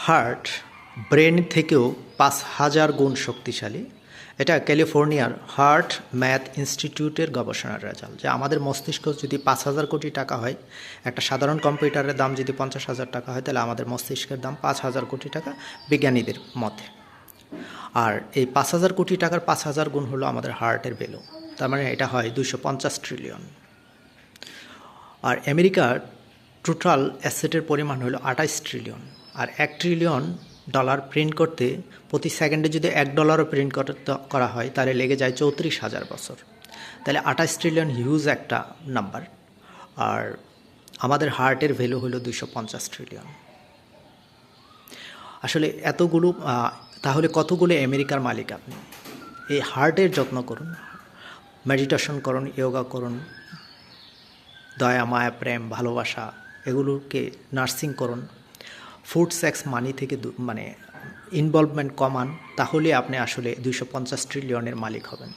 Heart brain থেকেও ৫,০০০ গুণ শক্তিশালী। এটা ক্যালিফোর্নিয়ার হার্ট ম্যাথ ইনস্টিটিউটের গবেষণার রেজাল্ট, যে আমাদের মস্তিষ্ক যদি ৫,০০০ কোটি টাকা হয়, একটা সাধারণ কম্পিউটারের দাম যদি ৫০,০০০ টাকা হয়, তাহলে আমাদের মস্তিষ্কের দাম ৫,০০০ কোটি টাকা বিজ্ঞানীদের মতে। আর এই ৫,০০০ কোটি টাকার ৫,০০০ গুণ হলো আমাদের হার্টের ভ্যালু, তার মানে এটা হয় ২৫০ ট্রিলিয়ন। আর আমেরিকার টোটাল অ্যাসেটের পরিমাণ হলো ২৮ ট্রিলিয়ন। আর $১ ট্রিলিয়ন প্রিন্ট করতে প্রতি সেকেন্ডে যদি $১ প্রিন্ট করা হয়, তাহলে লেগে যায় ৩৪,০০০ বছর। তাহলে ২৮ ট্রিলিয়ন হিউজ একটা নাম্বার। আর আমাদের হার্টের ভ্যালু হলো ২৫০ ট্রিলিয়ন। আসলে এতগুলো, তাহলে কতগুলো আমেরিকার মালিক আপনি? এই হার্টের যত্ন করুন, মেডিটেশন করুন, যোগা করুন, দয়া মায়া প্রেম ভালোবাসা এগুলোকে নার্সিং করুন, ফুড সেক্স মানি থেকে ইনভলভমেন্ট কমান, তাহলে আপনি আসলে ২৫০ ট্রিলিয়নের মালিক হবেন।